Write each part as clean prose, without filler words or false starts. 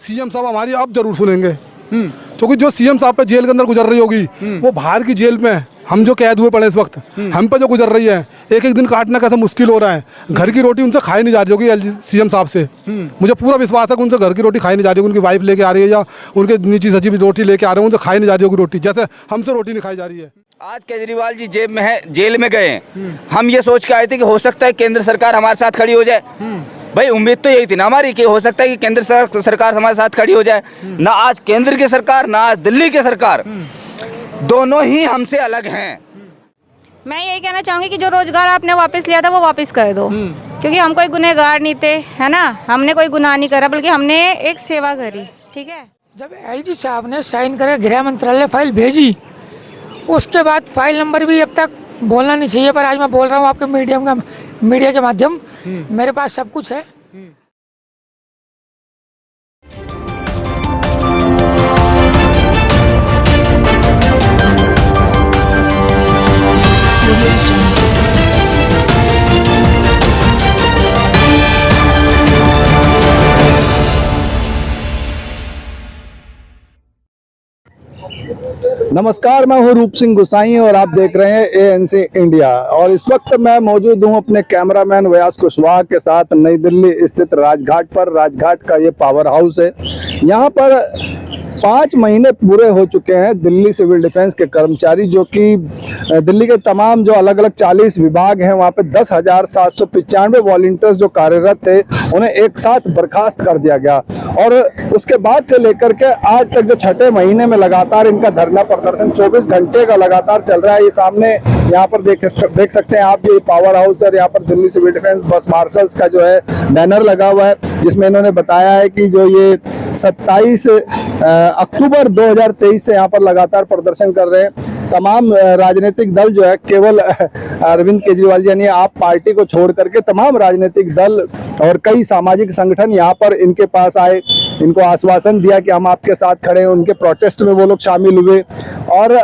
CM साहब हमारी अब जरूर सुनेंगे, क्योंकि जो सीएम साहब पे जेल के अंदर गुजर रही होगी वो बाहर की जेल में हम जो कैद हुए पड़े इस वक्त हम पे जो गुजर रही है, एक एक दिन काटना कैसे मुश्किल हो रहा है। घर की रोटी उनसे खाई नहीं जा रही होगी सीएम साहब से। मुझे पूरा विश्वास है कि उनसे घर की रोटी खाई नहीं जा रही होगी, उनकी वाइफ लेके आ रही है या उनके निजी सचिव रोटी लेके आ रहे हैं, उनसे खाई नहीं जा रही होगी रोटी, जैसे हमसे रोटी नहीं खाई जा रही है। आज केजरीवाल जी जेब में है, जेल में गए हैं। हम ये सोच के आए थे कि हो सकता है केंद्र सरकार हमारे साथ खड़ी हो जाए। भाई उम्मीद तो यही थी ना हमारी कि हो सकता है कि केंद्र सरकार हमारे साथ खड़ी हो जाए। ना आज केंद्र की सरकार ना आज दिल्ली की सरकार, दोनों ही हमसे अलग हैं। मैं यही कहना चाहूँगी कि जो रोजगार आपने वापस लिया था वो वापस कर दो, क्योंकि हम कोई गुनहगार नहीं थे, है ना। हमने कोई गुनाह नहीं करा, बल्कि हमने एक सेवा करी। ठीक है, जब एलजी साहब ने साइन करे, गृह मंत्रालय फाइल भेजी, उसके बाद फाइल नंबर भी अब तक बोलना नहीं चाहिए, पर आज मैं बोल रहा हूँ आपके मीडिया के माध्यम, मेरे पास सब कुछ है। नमस्कार, मैं हूं रूप सिंह गुसाई और आप देख रहे हैं एएनसी इंडिया। और इस वक्त मैं मौजूद हूं अपने कैमरामैन व्यास कुशवाहा के साथ नई दिल्ली स्थित राजघाट पर। राजघाट का ये पावर हाउस है। यहां पर 5 महीने पूरे हो चुके हैं दिल्ली सिविल डिफेंस के कर्मचारी, जो कि दिल्ली के तमाम जो अलग अलग 40 विभाग हैं वहां पे 10,795 वॉलंटियर्स जो कार्यरत थे उन्हें एक साथ बर्खास्त कर दिया गया। और उसके बाद से लेकर के आज तक जो 6ठे महीने में लगातार इनका धरना प्रदर्शन 24 घंटे का लगातार चल रहा है। ये सामने यहाँ पर देख सकते हैं आप, ये पावर हाउस है। यहाँ पर दिल्ली सिविल डिफेंस बस मार्शल्स का जो है बैनर लगा हुआ है, जिसमें इन्होंने बताया है कि जो ये 27 अक्टूबर 2023 से यहाँ पर लगातार प्रदर्शन कर रहे हैं। तमाम राजनीतिक दल जो है, केवल अरविंद केजरीवाल जी यानी आप पार्टी को छोड़ करके तमाम राजनीतिक दल और कई सामाजिक संगठन यहाँ पर इनके पास आए, इनको आश्वासन दिया कि हम आपके साथ खड़े हैं। उनके प्रोटेस्ट में वो लोग शामिल हुए और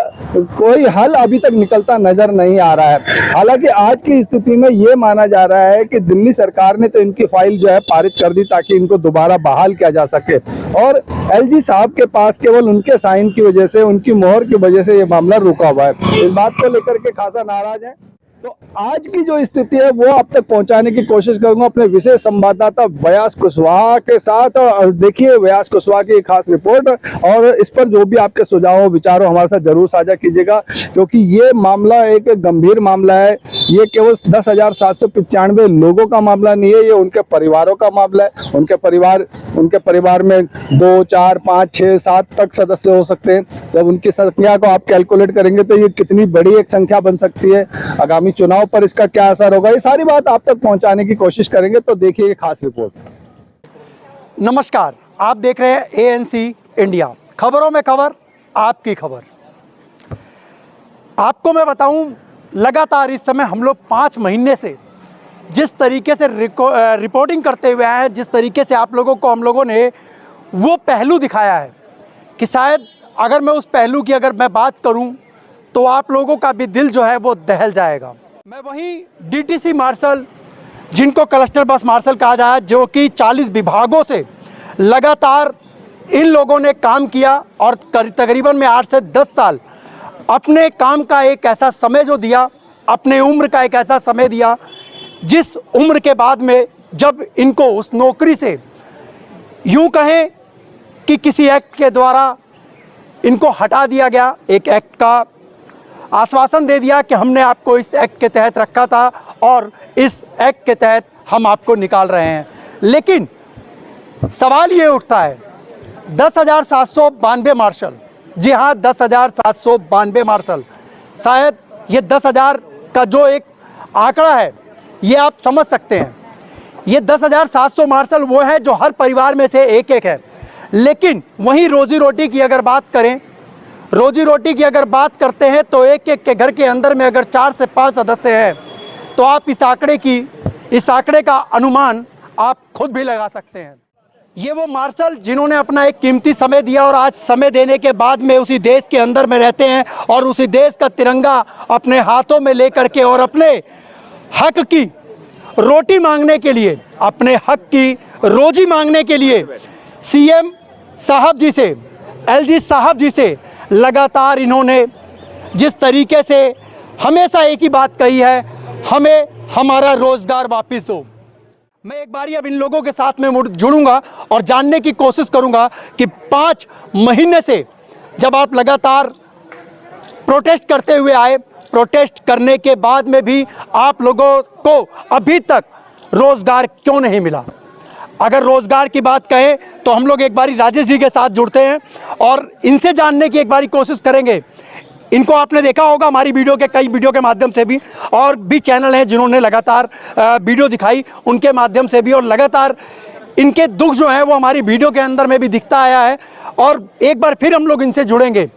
कोई हल अभी तक निकलता नजर नहीं आ रहा है। हालांकि आज की स्थिति में ये माना जा रहा है कि दिल्ली सरकार ने तो इनकी फाइल जो है पारित कर दी ताकि इनको दोबारा बहाल किया जा सके, और एलजी साहब के पास केवल उनके साइन की वजह से, उनकी मोहर की वजह से ये मामला रुका हुआ है। इस बात को लेकर के खासा नाराज है। तो आज की जो स्थिति है वो आप तक पहुंचाने की कोशिश करूंगा अपने विशेष संवाददाता व्यास कुशवाहा के साथ। और देखिए व्यास कुशवाहा की खास रिपोर्ट, और इस पर जो भी आपके सुझाव विचार हो हमारे साथ जरूर साझा कीजिएगा, क्योंकि ये मामला एक गंभीर मामला है। ये केवल 10,795 लोगों का मामला नहीं है, ये उनके परिवारों का मामला है। उनके परिवार में 2, 4, 5, 6, 7 तक सदस्य हो सकते हैं। जब उनकी संख्या को आप कैलकुलेट करेंगे तो ये कितनी बड़ी एक संख्या बन सकती है। आगामी चुनाव पर इसका क्या असर होगा, ये सारी बात आप तक पहुंचाने की कोशिश करेंगे। तो देखिए ये खास रिपोर्ट। नमस्कार, आप देख रहे हैं एएनसी इंडिया, खबरों में खबर, आपकी खबर। आपको मैं बताऊं, लगातार इस समय हम लोग 5 महीने से जिस तरीके से रिपोर्टिंग करते हुए आए हैं, जिस तरीके से आप लोगों को हम लोगों ने वो पहलू दिखाया है कि शायद अगर मैं उस पहलू की अगर मैं बात करूं तो आप लोगों का भी दिल जो है वो दहल जाएगा। मैं वहीं डीटीसी मार्शल, जिनको क्लस्टर बस मार्शल कहा जाता है, जो कि 40 विभागों से लगातार इन लोगों ने काम किया और तकरीबन में 8 से 10 साल अपने काम का एक ऐसा समय जो दिया, अपने उम्र का एक ऐसा समय दिया, जिस उम्र के बाद में जब इनको उस नौकरी से यूं कहें कि किसी एक्ट के द्वारा इनको हटा दिया गया, एक एक्ट का आश्वासन दे दिया कि हमने आपको इस एक्ट के तहत रखा था और इस एक्ट के तहत हम आपको निकाल रहे हैं। लेकिन सवाल ये उठता है, 10,792 मार्शल, जी हाँ 10,792 मार्शल, शायद ये 10,000 का जो एक आंकड़ा है ये आप समझ सकते हैं। ये 10,700 मार्शल वो है जो हर परिवार में से एक एक है। लेकिन वहीं रोजी रोटी की अगर बात करें, रोजी रोटी की अगर बात करते हैं तो एक एक के घर के अंदर में अगर 4 से 5 सदस्य हैं तो आप इस आंकड़े का अनुमान आप खुद भी लगा सकते हैं। ये वो मार्शल जिन्होंने अपना एक कीमती समय दिया और आज समय देने के बाद में उसी देश के अंदर में रहते हैं और उसी देश का तिरंगा अपने हाथों में लेकर के और अपने हक की रोटी मांगने के लिए, अपने हक की रोजी मांगने के लिए सीएम साहब जी से, एलजी साहब जी से लगातार इन्होंने जिस तरीके से हमेशा एक ही बात कही है, हमें हमारा रोजगार वापस दो। मैं एक बारी अब इन लोगों के साथ में जुड़ूंगा और जानने की कोशिश करूंगा कि 5 महीने से जब आप लगातार प्रोटेस्ट करते हुए आए, प्रोटेस्ट करने के बाद में भी आप लोगों को अभी तक रोजगार क्यों नहीं मिला। अगर रोजगार की बात कहें तो हम लोग एक बारी राजेश जी के साथ जुड़ते हैं और इनसे जानने की एक बारी कोशिश करेंगे। इनको आपने देखा होगा हमारी कई वीडियो के माध्यम से भी, और भी चैनल हैं जिन्होंने लगातार वीडियो दिखाई उनके माध्यम से भी, और लगातार इनके दुख जो है वो हमारी वीडियो के अंदर में भी दिखता आया है। और एक बार फिर हम लोग इनसे जुड़ेंगे।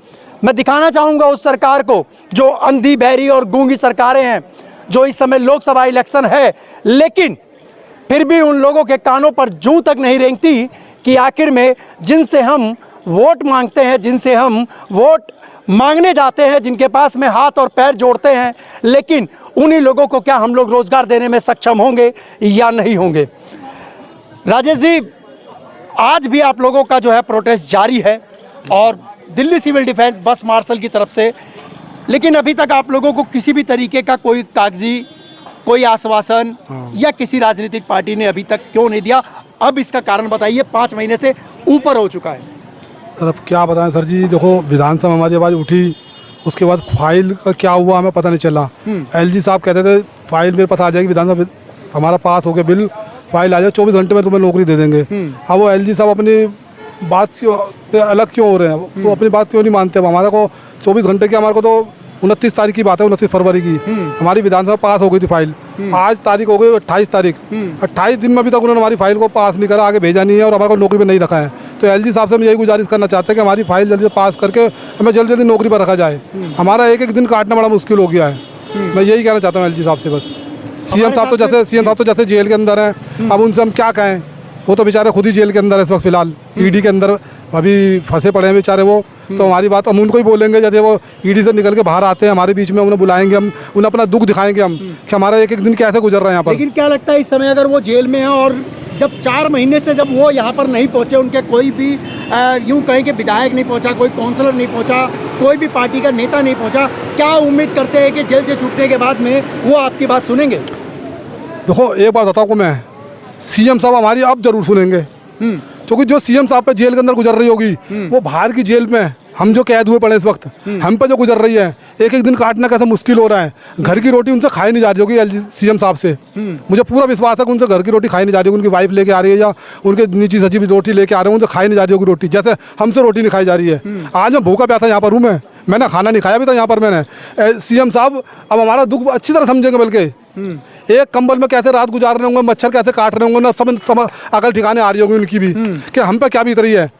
मैं दिखाना चाहूँगा उस सरकार को जो अंधी बहरी और गूंगी सरकारें हैं, जो इस समय लोकसभा इलेक्शन है लेकिन फिर भी उन लोगों के कानों पर जूं तक नहीं रेंगती कि आखिर में जिनसे हम वोट मांगते हैं, जिनसे हम वोट मांगने जाते हैं, जिनके पास में हाथ और पैर जोड़ते हैं, लेकिन उन्हीं लोगों को क्या हम लोग रोजगार देने में सक्षम होंगे या नहीं होंगे। राजेश जी, आज भी आप लोगों का जो है प्रोटेस्ट जारी है और दिल्ली सिविल डिफेंस बस मार्शल की तरफ से, लेकिन अभी तक आप लोगों को किसी भी तरीके का कोई कागजी कोई आश्वासन या किसी राजनीतिक पार्टी ने अभी तक क्यों नहीं दिया। अब इसका कारण बताइए, 5 महीने से ऊपर हो चुका है। सर अब क्या बताएं सर जी, देखो विधानसभा हमारी आवाज़ उठी, उसके बाद फाइल का क्या हुआ हमें पता नहीं चला। एलजी साहब कहते थे फाइल मेरे पास आ जाएगी, विधानसभा हमारा पास हो गया बिल, फाइल आ जाए 24 घंटे में तुम्हें नौकरी दे देंगे। अब वो एलजी साहब अपनी बात क्यों अलग क्यों हो रहे हैं, वो अपनी बात क्यों नहीं मानते। अब हमारे को 24 घंटे की, हमारे को तो 29 तारीख की बात है, 29 फरवरी की हमारी विधानसभा पास हो गई थी फाइल। आज तारीख हो गई 28 तारीख, 28 दिन में अभी तक उन्होंने हमारी फाइल को पास नहीं करा, आगे भेजा नहीं है और हमारे को नौकरी पर नहीं रखा है। तो एलजी साहब से हम यही गुजारिश करना चाहते हैं कि हमारी फाइल जल्दी से पास करके हमें जल्दी जल्दी नौकरी पर रखा जाए। हमारा एक दिन काटना बड़ा मुश्किल हो गया है। मैं यही कहना चाहता हूँ एलजी साहब से बस। सीएम साहब तो जैसे जेल के अंदर हैं, अब उनसे हम क्या कहें, वो तो बेचारे खुद ही जेल के अंदर है इस वक्त फिलहाल, ईडी के अंदर अभी फंसे पड़े हैं बेचारे वो। तो हमारी बात हम उनको ही बोलेंगे, जैसे वो ईडी से निकल के बाहर आते हैं हमारे बीच में, उन्हें बुलाएंगे, हम उन्हें अपना दुख दिखाएंगे हम कि हमारा एक दिन कैसे गुजर रहा है यहाँ पर। लेकिन क्या लगता है इस समय अगर वो जेल में हैं और जब 4 महीने से जब वो यहाँ पर नहीं पहुँचे, उनके कोई भी यूँ कहें कि विधायक नहीं पहुँचा, कोई काउंसलर नहीं पहुँचा, कोई भी पार्टी का नेता नहीं पहुँचा, क्या उम्मीद करते हैं कि जेल से छूटने के बाद में वो आपकी बात सुनेंगे? देखो एक बात बताऊँ मैं, सीएम साहब हमारी अब जरूर सुनेंगे, क्योंकि जो सीएम साहब पे जेल के अंदर गुजर रही होगी वो बाहर की जेल में हम जो कैद हुए पड़े इस वक्त, हम पे जो गुजर रही है, एक एक दिन काटना कैसे मुश्किल हो रहा है। घर की रोटी उनसे खाई नहीं जा रही होगी सीएम साहब से, मुझे पूरा विश्वास है कि उनसे घर की रोटी खाई नहीं जा रही होगी, उनकी वाइफ लेके आ रही है या उनके नीची सचिव रोटी लेके आ रहे हैं, उनसे खाई नहीं जा रही होगी रोटी, जैसे हमसे रोटी नहीं खाई जा रही है। आज मैं भूखा प्यासा यहाँ पर हूँ, मैंने खाना नहीं खाया भी था यहाँ पर मैंने। सीएम साहब अब हमारा दुख अच्छी तरह समझेंगे, बल्कि एक कंबल में कैसे रात गुजार रहे होंगे, मच्छर कैसे काट रहे होंगे ना, सब अकल ठिकाने आ रही होगी उनकी भी कि हम पे क्या बीत रही है।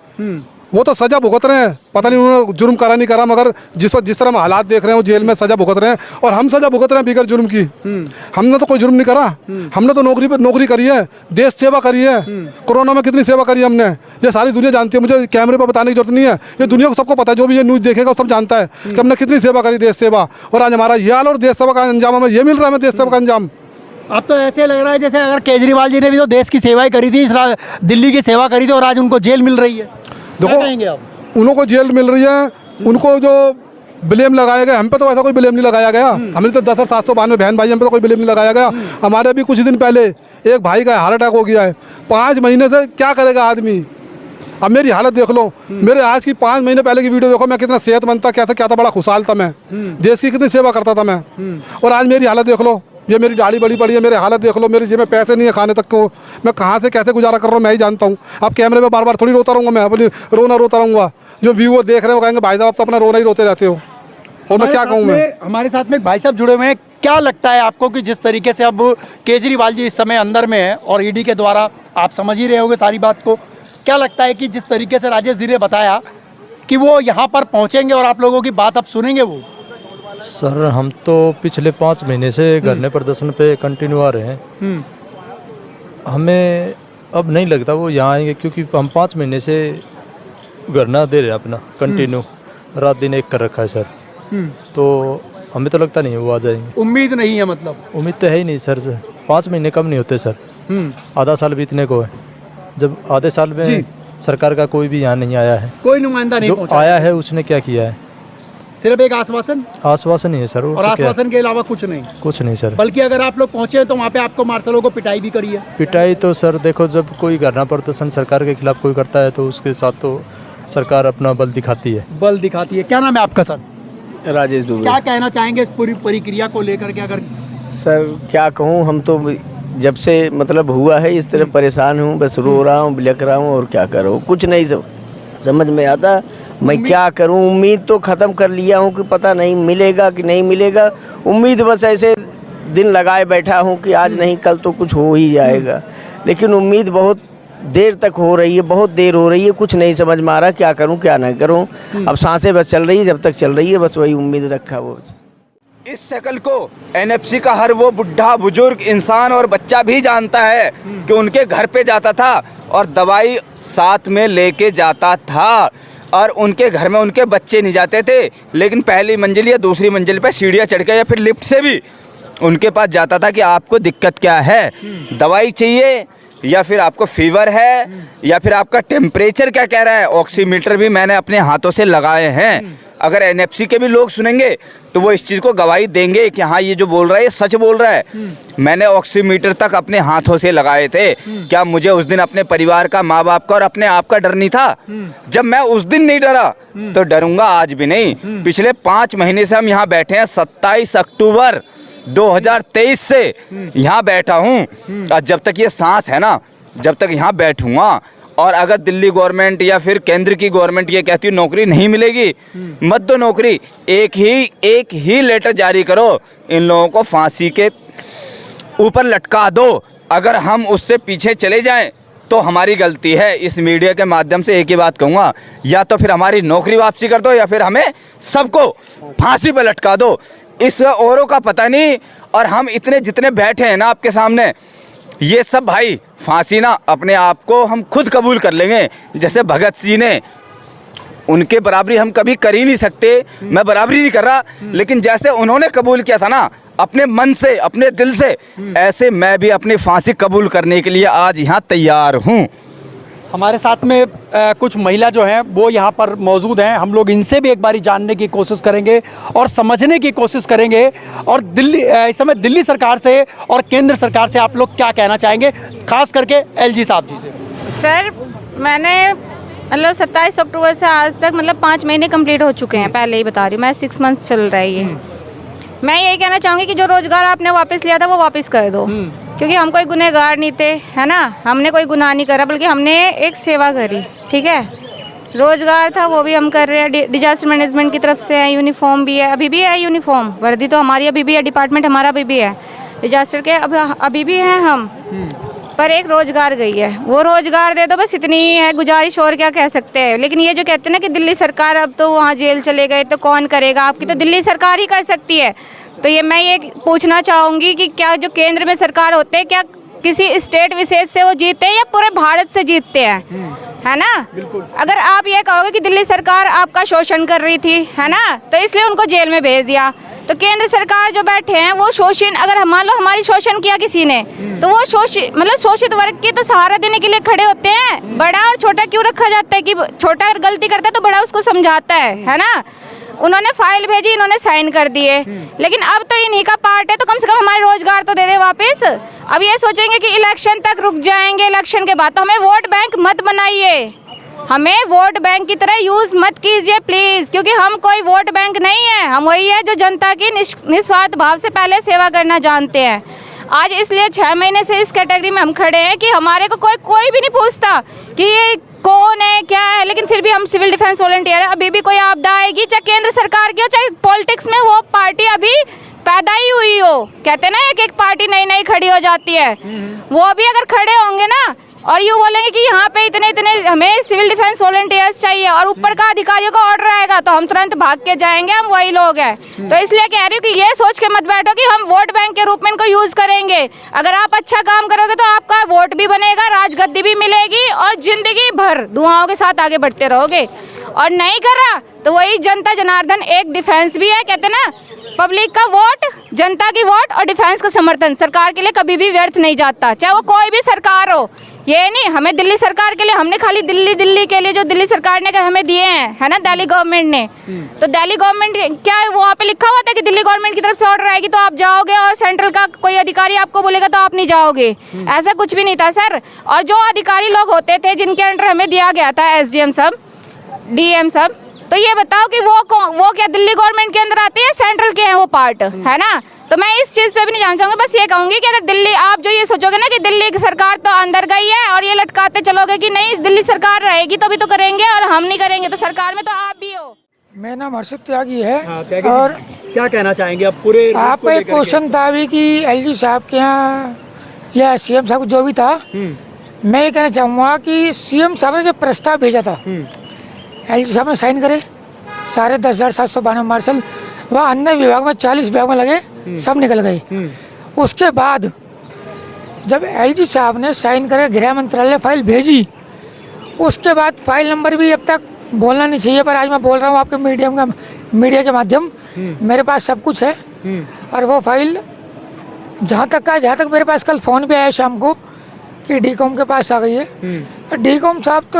वो तो सजा भुगत रहे हैं, पता नहीं उन्होंने जुर्म करा नहीं करा, मगर जिस तरह हम हालात देख रहे हैं वो जेल में सजा भुगत रहे हैं और हम सजा भुगत रहे हैं बिगर जुर्म की। हमने तो कोई जुर्म नहीं करा, हमने तो नौकरी करी है, देश सेवा करी है। कोरोना में कितनी सेवा करी है हमने, ये सारी दुनिया जानती है, मुझे कैमरे पर बताने की जरूरत नहीं है, ये दुनिया को सबको पता है, जो भी ये न्यूज़ देखेगा सब जानता है कि हमने कितनी सेवा करी, देश सेवा। और आज हमारा ये हाल और देश सेवा का अंजाम हमें ये मिल रहा है, हमें देश सेवा का अंजाम। अब तो ऐसे लग रहा है जैसे अगर केजरीवाल जी ने भी तो देश की सेवा ही करी थी, दिल्ली की सेवा करी थी और आज उनको जेल मिल रही है। देखो उनको जेल मिल रही है, उनको जो ब्लेम लगाया गया, हम पे तो ऐसा कोई ब्लेम नहीं लगाया गया। हमने तो 10,792 बहन भाई, हम पे तो कोई ब्लेम नहीं लगाया गया। हमारे भी कुछ दिन पहले एक भाई का हार्ट अटैक हो गया है। 5 महीने से क्या करेगा आदमी। अब मेरी हालत देख लो, मेरे आज की 5 महीने पहले की वीडियो देखो, मैं कितना सेहतमंद था, कैसे क्या था, बड़ा खुशहाल था मैं, देश की कितनी सेवा करता था मैं। और आज मेरी हालत देख लो, ये मेरी दाढ़ी बड़ी पड़ी है, मेरी हालत देख लो, मेरी जेब में पैसे नहीं है खाने तक को, मैं कहाँ से कैसे गुजारा कर रहा हूँ मैं ही जानता हूँ। अब कैमरे में बार बार थोड़ी रोता रहूँगा मैं, अपनी रोता रहूँगा। जो व्यूअर देख रहे हो कहेंगे भाई साहब आप तो अपना रोना ही रोते रहते हो, और मैं क्या कहूँ। मैं हमारे साथ में एक भाई साहब जुड़े हुए हैं, क्या लगता है आपको कि जिस तरीके से अब केजरीवाल जी इस समय अंदर में है और ईडी के द्वारा आप समझ ही रहे होंगे सारी बात को, क्या लगता है कि जिस तरीके से राजेश जी ने बताया कि वो यहाँ पर पहुँचेंगे और आप लोगों की बात अब सुनेंगे वो? सर हम तो पिछले 5 महीने से धरने प्रदर्शन पे कंटिन्यू आ रहे हैं, हमें अब नहीं लगता वो यहाँ आएंगे, क्योंकि हम 5 महीने से धरना दे रहे हैं अपना कंटिन्यू, रात दिन एक कर रखा है सर। तो हमें तो लगता नहीं है वो आ जाएंगे। उम्मीद नहीं है? मतलब उम्मीद तो है ही नहीं सर, 5 महीने कम नहीं होते सर, आधा साल बीतने को है। जब आधे साल में सरकार का कोई भी यहाँ नहीं आया है। कोई नुमाइंदा नहीं जो पहुंचा, आया है उसने क्या किया है? सिर्फ एक आश्वासन, आश्वासन ही है सर। वो और तो क्या है? आश्वासन के अलावा कुछ नहीं। कुछ नहीं सर। बल्कि अगर आप लोग पहुंचे तो वहाँ पे आपको मार्शलों को पिटाई भी करी है। पिटाई तो सर देखो, जब कोई धरना प्रदर्शन सरकार के खिलाफ कोई करता है तो उसके साथ तो सरकार अपना बल दिखाती है। बल दिखाती है। क्या नाम है आपका सर? राजेश दुबे। क्या कहना चाहेंगे इस पूरी प्रक्रिया को लेकर के? अगर सर क्या कहूँ, हम तो जब से मतलब हुआ है इस तरह परेशान हूँ, बस रो रहा हूँ, बिलख रहा हूँ और क्या करूँ, कुछ नहीं समझ में आता मैं क्या करूँ। उम्मीद तो ख़त्म कर लिया हूँ कि पता नहीं मिलेगा कि नहीं मिलेगा। उम्मीद बस ऐसे दिन लगाए बैठा हूँ कि आज नहीं कल तो कुछ हो ही जाएगा, लेकिन उम्मीद बहुत देर तक हो रही है, बहुत देर हो रही है, कुछ नहीं समझ में आ रहा क्या करूँ क्या ना करूँ। अब सांसें बस चल रही है, जब तक चल रही है बस वही उम्मीद रखा वो। इस शक्ल को एनएफसी का हर वो बुढ़ा बुजुर्ग इंसान और बच्चा भी जानता है कि उनके घर पे जाता था और दवाई साथ में लेके जाता था, और उनके घर में उनके बच्चे नहीं जाते थे, लेकिन पहली मंजिल या दूसरी मंजिल पे सीढ़ियाँ चढ़ के या फिर लिफ्ट से भी उनके पास जाता था कि आपको दिक्कत क्या है, दवाई चाहिए या फिर आपको फीवर है या फिर आपका टेम्परेचर क्या कह रहा है। ऑक्सीमीटर भी मैंने अपने हाथों से लगाए हैं। अगर एनएफसी के भी लोग सुनेंगे तो वो इस चीज़ को गवाही देंगे कि हाँ ये जो बोल रहा है ये सच बोल रहा है। मैंने ऑक्सीमीटर तक अपने हाथों से लगाए थे। क्या मुझे उस दिन अपने परिवार का, माँ बाप का और अपने आप का डर नहीं था? जब मैं उस दिन नहीं डरा तो डरूंगा आज भी नहीं। पिछले 5 महीने से हम यहाँ बैठे हैं। 27 अक्टूबर 2023 से यहाँ बैठा हूँ, और जब तक ये सांस है ना, जब तक यहाँ बैठूंगा, और अगर दिल्ली गवर्नमेंट या फिर केंद्र की गवर्नमेंट ये कहती है नौकरी नहीं मिलेगी, मत दो नौकरी, एक ही लेटर जारी करो, इन लोगों को फांसी के ऊपर लटका दो। अगर हम उससे पीछे चले जाएं तो हमारी गलती है। इस मीडिया के माध्यम से एक ही बात कहूँगा, या तो फिर हमारी नौकरी वापसी कर दो या फिर हमें सबको फांसी पर लटका दो। इस औरों का पता नहीं, और हम इतने जितने बैठे हैं ना आपके सामने, ये सब भाई फांसी ना अपने आप को हम खुद कबूल कर लेंगे। जैसे भगत सिंह ने, उनके बराबरी हम कभी कर ही नहीं सकते, मैं बराबरी नहीं कर रहा, लेकिन जैसे उन्होंने कबूल किया था ना अपने मन से, अपने दिल से, ऐसे मैं भी अपनी फांसी कबूल करने के लिए आज यहाँ तैयार हूँ। हमारे साथ में कुछ महिला जो हैं वो यहाँ पर मौजूद हैं। हम लोग इनसे भी एक बारी जानने की कोशिश करेंगे और समझने की कोशिश करेंगे, और इस समय दिल्ली सरकार से और केंद्र सरकार से आप लोग क्या कहना चाहेंगे, खास करके एलजी साहब जी से। सर मैंने मतलब 27 अक्टूबर से आज तक मतलब 5 महीने कंप्लीट हो चुके हैं, पहले ही बता रही हूँ मैं, 6 मंथ्स चल रहा है ये। मैं यही कहना चाहूँगी कि जो रोज़गार आपने वापस लिया था वो वापस कर दो, क्योंकि हम कोई गुनहगार नहीं थे, है ना, हमने कोई गुनाह नहीं करा, बल्कि हमने एक सेवा करी। ठीक है, रोज़गार था वो भी हम कर रहे हैं, डिजास्टर मैनेजमेंट की तरफ से है, यूनिफॉर्म भी है, अभी भी है यूनिफॉर्म, वर्दी तो हमारी अभी भी है, डिपार्टमेंट हमारा अभी भी है, डिजास्टर के अभी भी हैं हम, पर एक रोज़गार गई है, वो रोज़गार दे दो, बस इतनी ही है गुजारिश, और क्या कह सकते हैं। लेकिन ये जो कहते हैं ना कि दिल्ली सरकार अब तो वहाँ जेल चले गए तो कौन करेगा, आपकी तो दिल्ली सरकार ही कर सकती है। तो ये मैं ये पूछना चाहूँगी कि क्या जो केंद्र में सरकार होते हैं, क्या किसी स्टेट विशेष से वो जीतते हैं या पूरे भारत से जीतते हैं, है ना? अगर आप ये कहोगे कि दिल्ली सरकार आपका शोषण कर रही थी, है ना, तो इसलिए उनको जेल में भेज दिया, तो केंद्र सरकार जो बैठे हैं वो शोषण, अगर मान लो हमारी शोषण किया किसी ने, तो वो शोषित वर्ग की तो सहारा देने के लिए खड़े होते हैं। बड़ा और छोटा क्यों रखा जाता है कि छोटा अगर गलती करता है तो बड़ा उसको समझाता है ना? उन्होंने फाइल भेजी, इन्होंने साइन कर दिए, लेकिन अब तो इन्हीं का पार्ट है, तो कम से कम हमारे रोजगार तो दे दे वापस। अब ये सोचेंगे कि इलेक्शन तक रुक जाएंगे, इलेक्शन के बाद, तो हमें वोट बैंक मत बनाइए, हमें वोट बैंक की तरह यूज़ मत कीजिए प्लीज़, क्योंकि हम कोई वोट बैंक नहीं है, हम वही है जो जनता की निस्वार्थ भाव से पहले सेवा करना जानते हैं। आज इसलिए 6 महीने से इस कैटेगरी में हम खड़े हैं कि हमारे को कोई भी नहीं पूछता कि ये कौन है क्या है, लेकिन फिर भी हम सिविल डिफेंस वॉलंटियर है। अभी भी कोई आपदा आएगी, चाहे केंद्र सरकार की हो, चाहे पॉलिटिक्स में वो पार्टी अभी पैदा ही हुई हो, कहते हैं ना एक पार्टी नई नई खड़ी हो जाती है, वो भी अगर खड़े होंगे ना और यूँ बोलेंगे कि यहाँ पे इतने हमें सिविल डिफेंस वॉलंटियर्स चाहिए, और ऊपर का अधिकारियों का ऑर्डर आएगा तो हम तुरंत भाग के जाएंगे, हम वही लोग हैं। तो इसलिए कह रही हूँ कि ये सोच के मत बैठो कि हम वोट बैंक के रूप में इनको यूज़ करेंगे। अगर आप अच्छा काम करोगे तो आपका वोट भी बनेगा, राजगद्दी भी मिलेगी, और जिंदगी भर दुआओं के साथ आगे बढ़ते रहोगे। और नहीं कर रहा तो वही जनता जनार्दन एक डिफेंस भी है, कहते ना पब्लिक का वोट, जनता की वोट और डिफेंस का समर्थन सरकार के लिए कभी भी व्यर्थ नहीं जाता, चाहे वो कोई भी सरकार हो। ये नहीं हमें दिल्ली सरकार के लिए, हमने खाली दिल्ली के लिए जो दिल्ली सरकार ने हमें दिए हैं, है ना, दिल्ली गवर्नमेंट ने, तो दिल्ली गवर्नमेंट क्या है, वहाँ पे लिखा हुआ था कि दिल्ली गवर्नमेंट की तरफ से ऑर्डर आएगी तो आप जाओगे और सेंट्रल का कोई अधिकारी आपको बोलेगा तो आप नहीं जाओगे, ऐसा कुछ भी नहीं था सर। और जो अधिकारी लोग होते थे जिनके अंडर हमें दिया गया था, SDM सब, DM सब, तो ये बताओ कि वो क्या दिल्ली गवर्नमेंट के अंदर आते हैं, सेंट्रल के हैं वो पार्ट, है ना। तो मैं इस चीज़ पे भी नहीं जानना चाहूँगी, बस ये कहूँगी कि अगर दिल्ली, आप जो ये सोचोगे ना कि दिल्ली की सरकार तो अंदर गई है और ये लटकाते चलोगे कि नहीं दिल्ली सरकार रहेगी तो भी तो करेंगे और हम नहीं करेंगे, तो सरकार में तो आप भी हो। मेरा नाम हर्षित त्यागी है। त्यागी और क्या कहना चाहेंगे आप पूरे आप एक क्वेश्चन था अभी कि LG साहब के यहाँ या CM साहब जो भी था, मैं ये कहना चाहूँगा कि CM साहब ने जब प्रस्ताव भेजा था, LG साहब ने साइन करे, सारे 10,792 मार्शल वह अन्य विभाग में 40 विभाग में लगे, सब निकल गए। उसके बाद जब LG साहब ने साइन करे, गृह मंत्रालय फाइल भेजी, उसके बाद फाइल नंबर भी अब तक बोलना नहीं चाहिए पर आज मैं बोल रहा हूँ आपके मीडिया के माध्यम, मेरे पास सब कुछ है। और वो फाइल जहाँ तक मेरे पास कल फ़ोन पे आया शाम को कि DCOM के पास आ गई है। तो DCOM साहब तो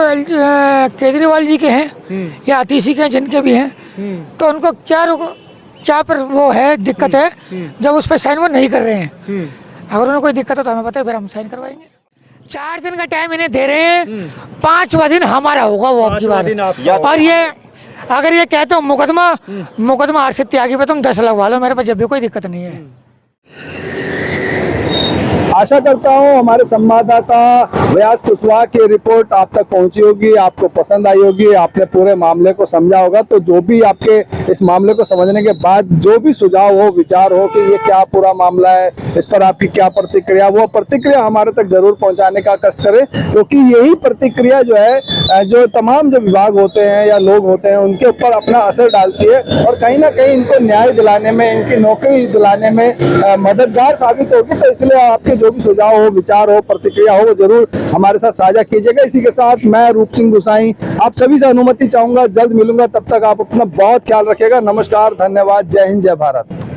केजरीवाल जी के हैं या आतिशी के हैं, जिनके भी हैं, तो उनको क्या पर वो है दिक्कत है जब उस पर साइन वो नहीं कर रहे हैं। अगर उन्हें कोई दिक्कत हो तो हमें पता है, फिर हम साइन करवाएंगे। 4 दिन का टाइम इन्हें दे रहे हैं, 5वां दिन हमारा होगा वो आपकी बात। और ये अगर ये कहते हो मुकदमा हर्षित त्यागी पे तुम 10 लगवा लो, मेरे पास जब भी कोई दिक्कत नहीं है। आशा करता हूं हमारे संवाददाता व्यास कुशवाहा की रिपोर्ट आप तक पहुंची होगी, आपको पसंद आई होगी, आपने पूरे मामले को समझा होगा। तो जो भी आपके इस मामले को समझने के बाद जो भी सुझाव हो, विचार हो कि ये क्या पूरा मामला है, इस पर आपकी क्या प्रतिक्रिया, वो प्रतिक्रिया हमारे तक जरूर पहुंचाने का कष्ट करें, क्योंकि यही प्रतिक्रिया जो है जो तमाम जो विभाग होते हैं या लोग होते हैं उनके ऊपर अपना असर डालती है और कहीं ना कहीं इनको न्याय दिलाने में, इनकी नौकरी दिलाने में मददगार साबित होगी। तो इसलिए आपके जो भी सुझाव हो, विचार हो, प्रतिक्रिया हो, वो जरूर हमारे साथ साझा कीजिएगा। इसी के साथ मैं रूप सिंह गुसाई आप सभी से अनुमति चाहूंगा, जल्द मिलूंगा, तब तक आप अपना बहुत ख्याल रखिएगा। नमस्कार, धन्यवाद, जय हिंद, जय भारत।